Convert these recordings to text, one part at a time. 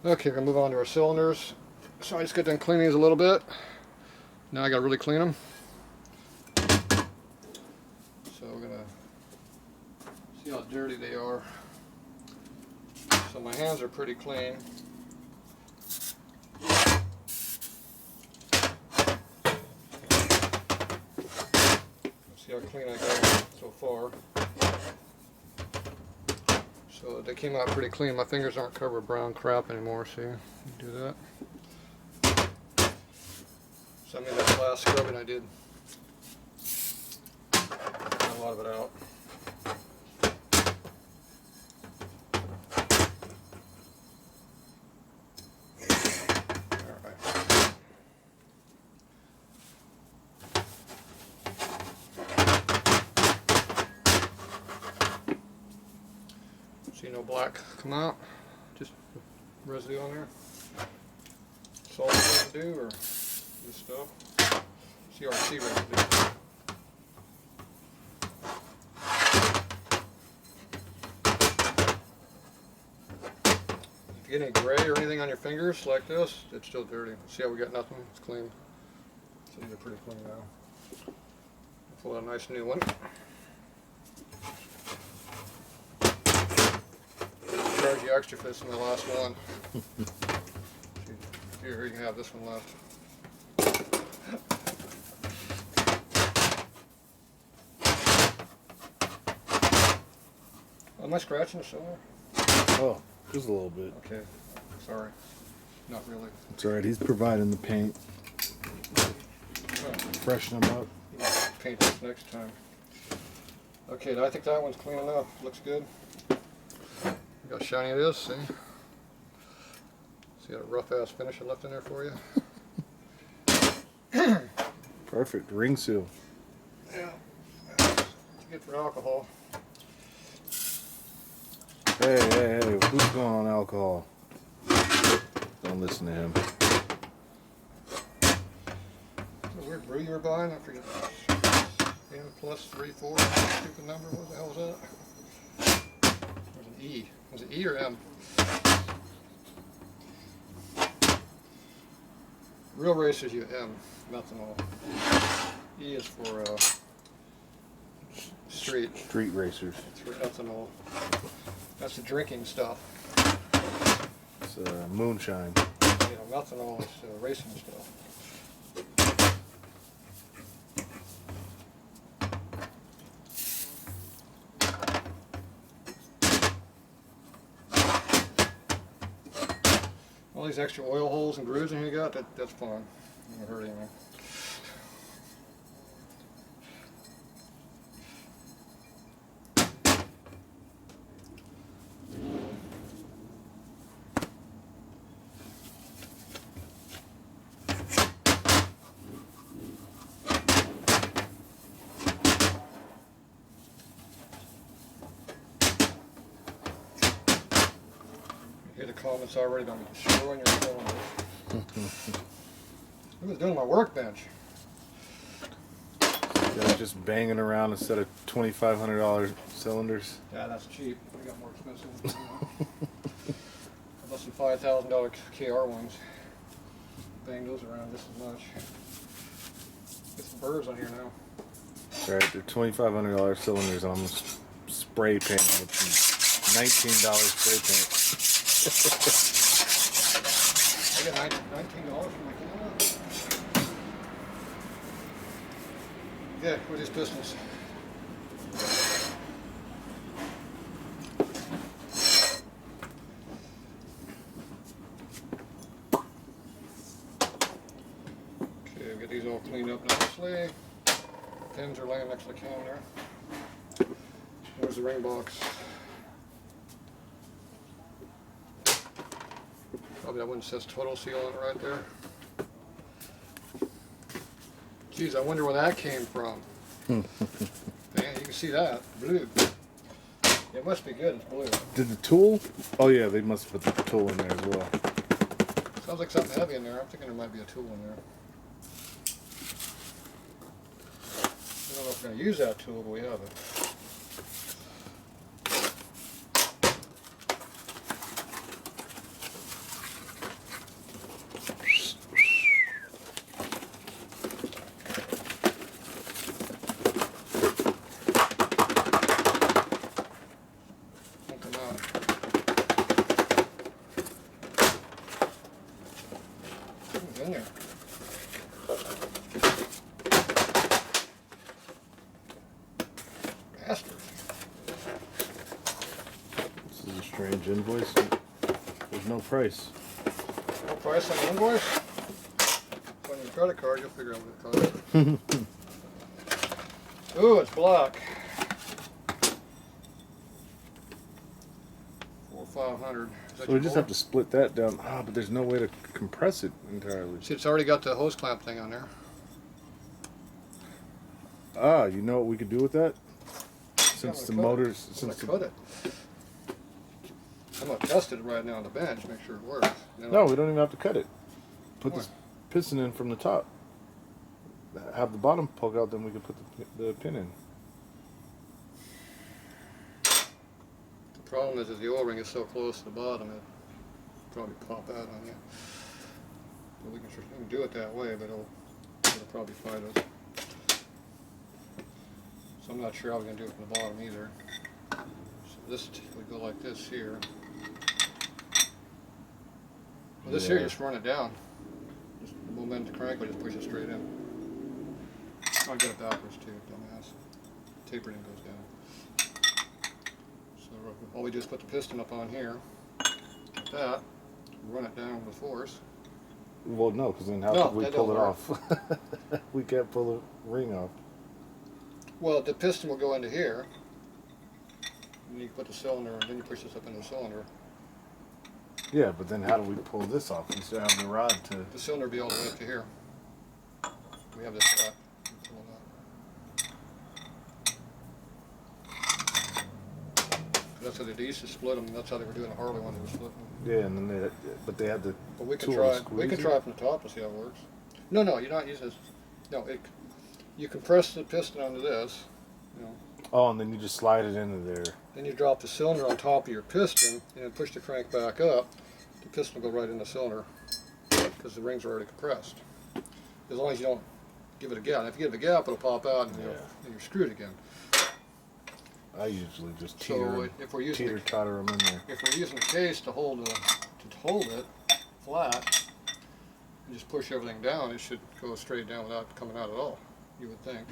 Okay, we're gonna move on to our cylinders. So I just got done cleaning these a little bit. Now I gotta really clean them. So we're gonna see how dirty they are. So my hands are pretty clean. See how clean I got so far. So they came out pretty clean. My fingers aren't covered with brown crap anymore, see? Do that. So I mean that last scrubbing I did, got a lot of it out. Alright. See no black come out, just residue on there. That's all we're going to do, or this stuff. CRC residue. If you get any gray or anything on your fingers like this, it's still dirty. See how we got nothing? It's clean. So these are pretty clean now. Pull out a nice new one. Charge you extra for this in the last one. Here, you can have this one left. Am I scratching the cylinder? Oh, just a little bit. Okay, sorry. Not really. It's alright, he's providing the paint. Freshen them up. Paint this next time. Okay, I think that one's clean enough. Looks good. Look how shiny it is, see? See got a rough ass finish I left in there for you. Perfect, ring seal. Yeah. It's good for alcohol. Hey, who's going on alcohol? Don't listen to him. Is that a weird brew you were buying? I forget. N plus 3, 4, stupid number. What the hell was that? There's an E. Was it E or M? Real racers use M, methanol. E is for street racers. It's for ethanol. That's the drinking stuff. It's moonshine. You know, methanol is racing stuff. All these extra oil holes and grooves in here you got, that's fine. It won't hurt anything. You hear the comments already about me destroying your cylinders. Who was doing my workbench? Yeah, just banging around instead of $2,500 cylinders. Yeah, that's cheap. We got more expensive ones. How about some $5,000 KR ones? Bang those around just as much. Get some burrs on here now. Alright, they're $2,500 cylinders. I'm gonna spray paint with some $19 spray paint. I got $19 for my camera. Yeah, with these pistons. Okay, get these all cleaned up nicely. Pins are laying next to the cam there. There's the ring box. Probably that one says total seal on it right there. Geez, I wonder where that came from. Man, you can see that. Blue. It must be good, it's blue. Did the tool? Oh yeah, they must put the tool in there as well. Sounds like something heavy in there. I'm thinking there might be a tool in there. I don't know if we're going to use that tool, but we have it. in there. Bastard. This is a strange invoice. There's no price. No price on the invoice? On your credit card, you'll figure out what it costs. Ooh, it's black. 4,500. So we just have to split that down. Ah, but there's no way to compress it entirely. See, it's already got the hose clamp thing on there. Ah, you know what we could do with that? Since the motors, I'm gonna cut it. I'm gonna test it right now on the bench, make sure it works. No, we don't even have to cut it. Put this piston in from the top. Have the bottom poke out, then we can put the pin in. The problem is the O-ring is so close to the bottom, it probably pop out on you. But we can do it that way, but it'll probably fight us. So I'm not sure how we're going to do it from the bottom either. So this would go like this here. Well, this here, just run it down. Just the momentum of the crank, we just push it straight in. I'll get it backwards too, dumbass. Tapering goes down. So all we do is put the piston up on here, like that, run it down with force. Well, no, because then how could we pull it off? We can't pull the ring off. Well, the piston will go into here, and you put the cylinder, and then you push this up into the cylinder. Yeah, but then how do we pull this off? We still have the rod to... The cylinder will be all the way up to here. We have this strap. That's how they used to split them. That's how they were doing a Harley when they were splitting them. Yeah, and then they had the... But we can try. We can try from the top and see how it works. No, you're not using this. No, you compress the piston onto this. You know. Oh, and then you just slide it into there. Then you drop the cylinder on top of your piston and then push the crank back up. The piston will go right in the cylinder because the rings are already compressed. As long as you don't give it a gap. And if you give it a gap, it'll pop out and you're screwed again. I usually just teeter-totter them in there. If we're using a case to hold it flat and just push everything down, it should go straight down without coming out at all, you would think.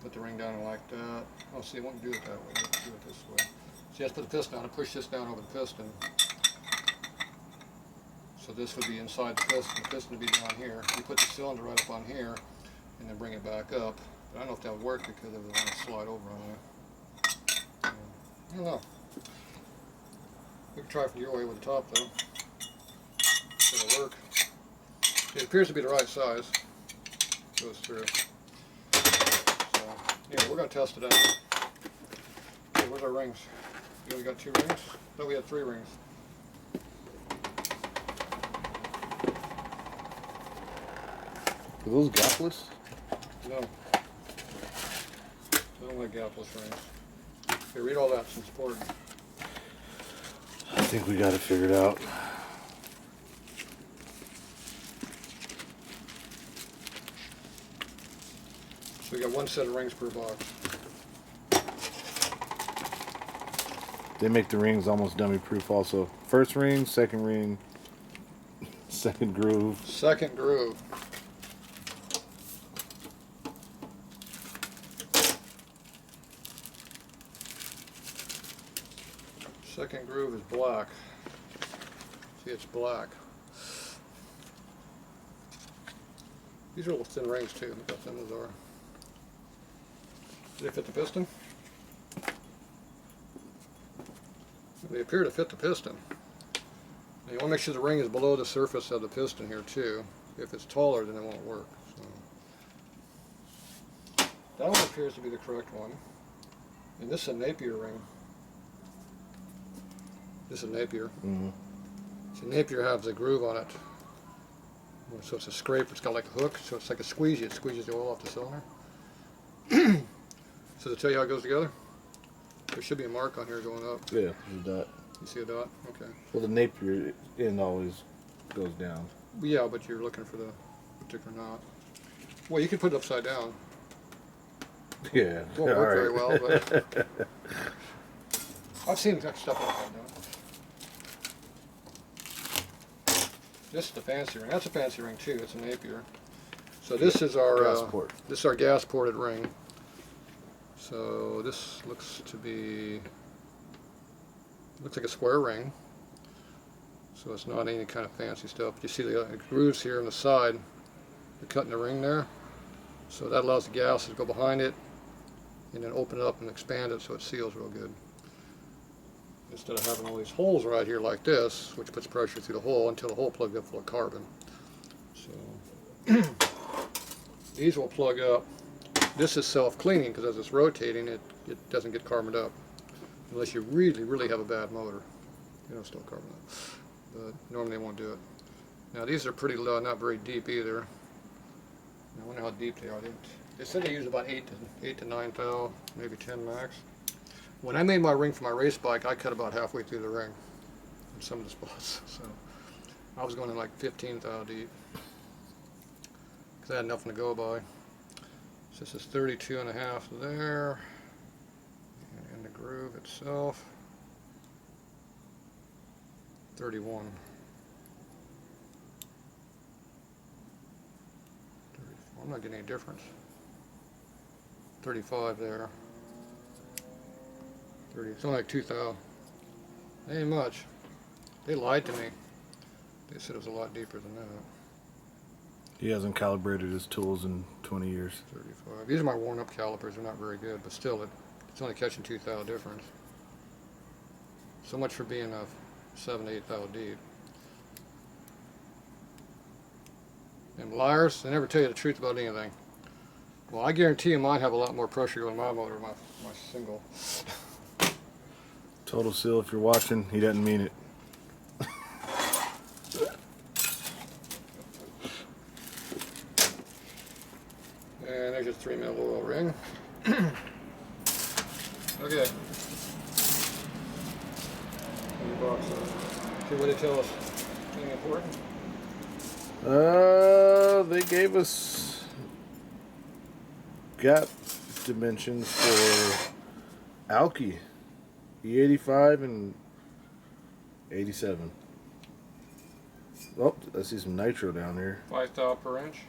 Put the ring down like that. Oh, see, I won't do it that way. Let's do it this way. So you have to put the piston down and push this down over the piston. So this would be inside the piston. The piston would be down here. You put the cylinder right up on here and then bring it back up. But I don't know if that would work because it would want to slide over on there. I don't know. We can try from your way with the top though. It'll work. It appears to be the right size. Goes through. So, yeah, we're going to test it out. Okay, where's our rings? We got 2 rings? No, we had 3 rings. Are those gapless? No. I don't like gapless rings. Okay, read all that, it's important. I think we got it figured out. So we got 1 set of rings per box. They make the rings almost dummy proof also. First ring, second groove. Second groove. Second groove is black. See, it's black. These are little thin rings too. Look how thin those are. Do they fit the piston? They appear to fit the piston. Now you want to make sure the ring is below the surface of the piston here too. If it's taller, then it won't work. So. That one appears to be the correct one. And this is a Napier ring. This is a Napier. Mm-hmm. So Napier has a groove on it. So it's a scraper. It's got like a hook. So it's like a squeegee. It squeezes the oil off the cylinder. So to tell you how it goes together, there should be a mark on here going up. Yeah, there's a dot. You see a dot? Okay. Well, the Napier end always goes down. Yeah, but you're looking for the particular knot. Well, you can put it upside down. Yeah. It won't work very well, but I've seen stuff like that done. This is the fancy ring. That's a fancy ring too. It's an Napier. So this is our gas port. This is our gas ported ring. So this looks like a square ring. So it's not any kind of fancy stuff. You see the grooves here on the side. They're cutting the ring there. So that allows the gas to go behind it and then open it up and expand it so it seals real good. Instead of having all these holes right here like this, which puts pressure through the hole until the hole plugged up full of carbon. So these will plug up. This is self-cleaning because as it's rotating, it doesn't get carboned up. Unless you really, really have a bad motor. You don't still carbon up. But normally they won't do it. Now these are pretty low, not very deep either. I wonder how deep they are. They said they use about 8 to 9 thou, maybe 10 max. When I made my ring for my race bike, I cut about halfway through the ring in some of the spots. So I was going in like 15 thou deep because I had nothing to go by. So this is 32.5 there, and the groove itself 31. 34. I'm not getting any difference. 35 there. 30. It's only like 2 thou. Ain't much. They lied to me. They said it was a lot deeper than that. He hasn't calibrated his tools in 20 years. 35. These are my worn up calipers. They're not very good, but still, it's only catching 2 thou difference. So much for being a 7 to 8 thou deep. And liars, they never tell you the truth about anything. Well, I guarantee you mine have a lot more pressure going in my motor, my single. Total seal, if you're watching, he doesn't mean it. And there's your 3mm oil ring. Okay. In the box. See what they tell us. Anything important? They gave us gap dimensions for Alki, E85 and 87. Oh, I see some nitro down here. 5 thou per inch.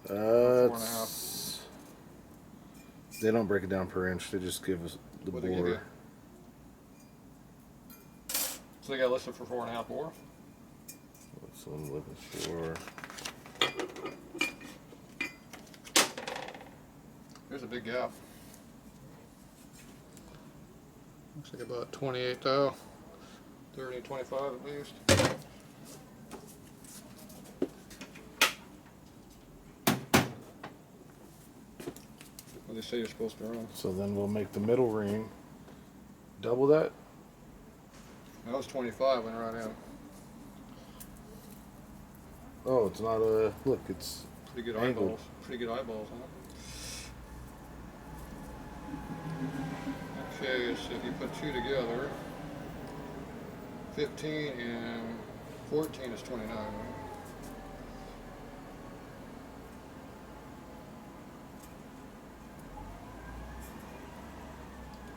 4.5. They don't break it down per inch. They just give us the What they give you? bore. So they got listed for 4.5 bore. That's what I'm looking for. There's a big gap. Looks like about 28 thou. 30, 25 at least. What they say you're supposed to run. So then we'll make the middle ring double that. That was 25 when right in. Oh, it's not a look. It's Pretty good angled. eyeballs. Pretty good eyeballs, huh? Okay, so if you put 2 together, 15 and 14 is 29, right?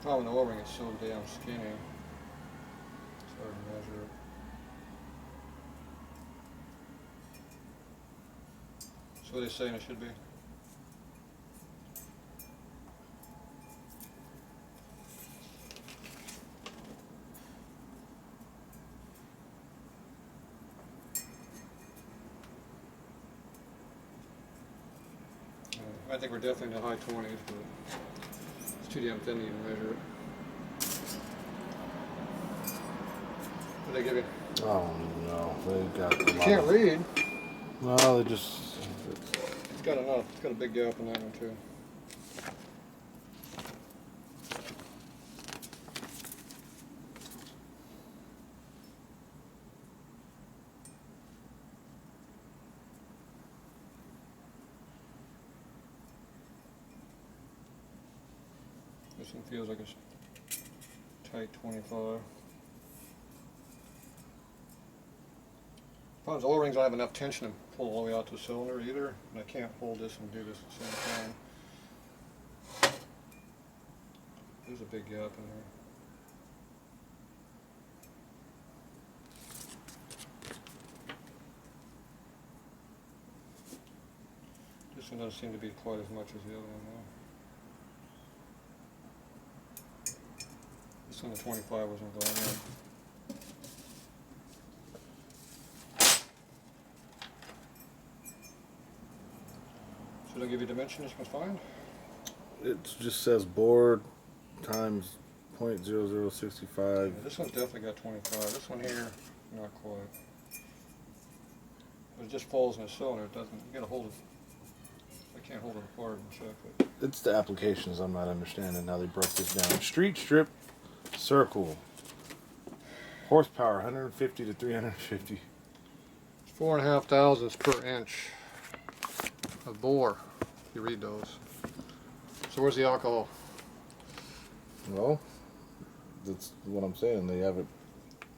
Problem with the O-ring is so damn skinny. It's hard to measure it. So what are they saying it should be? I think we're definitely in the high 20s, but it's too damn thin to even measure it. What do they give you? oh no, they got. A You lot can't of, read. No, they just. It's got enough. It's got a big gap in that one too. This one feels like it's tight 25. Problems, O-rings don't have enough tension to pull all the way out to the cylinder either, and I can't hold this and do this at the same time. There's a big gap in there. This one doesn't seem to be quite as much as the other one though. This one, the 25 wasn't going in. Should I give you dimension? This one's fine. It just says board times .0065. Yeah, this one's definitely got 25. This one here, not quite. But it just falls in a cylinder. It doesn't. You gotta hold it. I can't hold it apart and check it. It's the applications I'm not understanding how they broke this down. Street strip circle. Horsepower 150 to 350. 4.5 thousandths per inch of bore. If you read those. So where's the alcohol? Well, that's what I'm saying. They have it.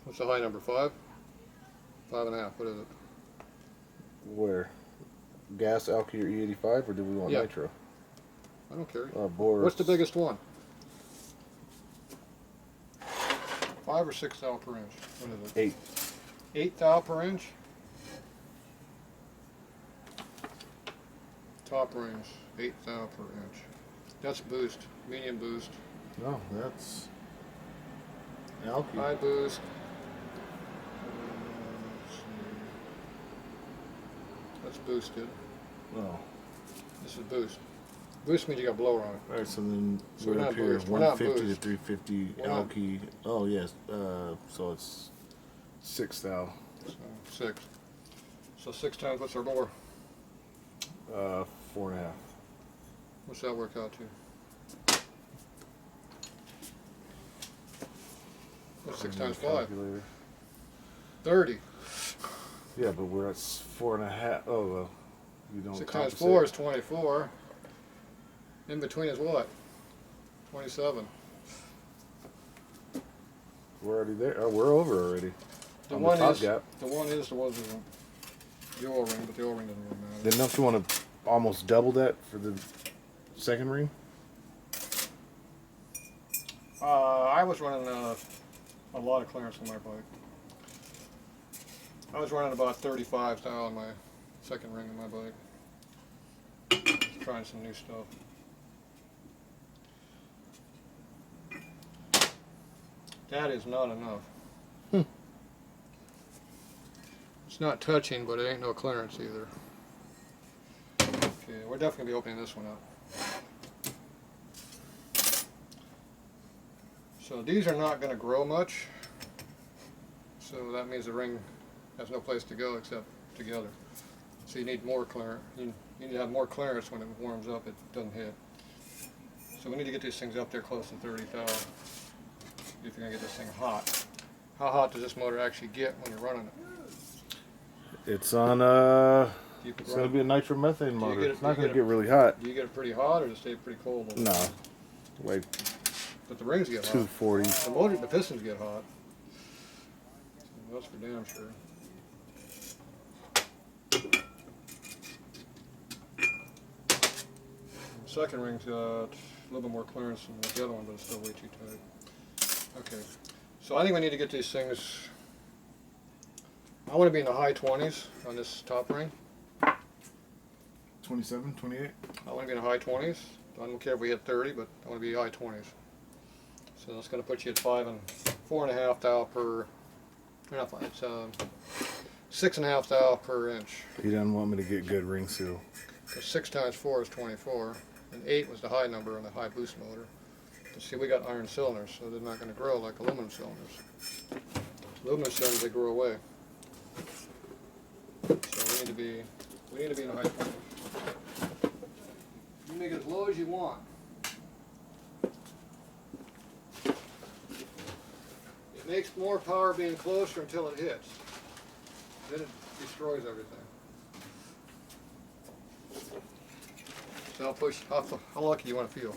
What's the high number? 5? 5.5. What is it? Where? Gas, alky, or E85, or do we want Yeah. nitro? I don't care. Bore. What's the biggest one? 5 or 6 thou per inch? What is it? 8. 8 thou per inch? Top range, 8 thou per inch. That's boost, medium boost. No, that's alky. High boost. Let's see. That's boosted. Oh. This is boost. Boost means you got blower on it. All right, so then So we're we're up not here, boost. We're not 150 to boost. 350 We're not- alky. Oh yes, so it's 6 thou. So 6. So 6 times what's our bore? 4.5. What's that work out to? What's 6 times 5? Calculator. 30. Yeah, but we're at 4.5. Oh well, you don't. 6 times compensate. 4 is 24. In between is what? 27. We're already there. Oh, we're over already. The On one the top is gap. the one is the one the oil ring, but the oil ring doesn't really matter. Then don't you want to almost double that for the second ring? I was running a lot of clearance on my bike. I was running about 35 thou on my second ring on my bike. Just trying some new stuff. That is not enough. It's not touching, but it ain't no clearance either. Okay, we're definitely gonna be opening this one up. So these are not gonna grow much. So that means the ring has no place to go except together. So you need more clearance. You need to have more clearance when it warms up. It doesn't hit. So we need to get these things up there close to 30 thou. If you're gonna get this thing hot. How hot does this motor actually get when you're running it? It's on You can it's gonna be a nitromethane motor. get it- It's not do you gonna get get really hot. Do you get it pretty hot or does it stay pretty cold? No, like But the rings get hot. 240. The motor, the pistons get hot. So that's for damn sure. The second ring's got a little bit more clearance than the other one, but it's still way too tight. Okay, so I think we need to get these things. I want to be in the high 20s on this top ring. 27, 28. I want to be in the high 20s. I don't care if we hit 30, but I want to be high 20s. So that's going to put you at 4.5 thou per. Not 5, it's 6.5 thou per inch. He doesn't want me to get good ring seal. Because 6 times 4 is 24, and 8 was the high number on the high boost motor. But see, we got iron cylinders, so they're not going to grow like aluminum cylinders. Aluminum cylinders, they grow away. So we need to be in the high 20s. You make it as low as you want. It makes more power being closer until it hits. Then it destroys everything. So I'll push. How lucky do you want to feel?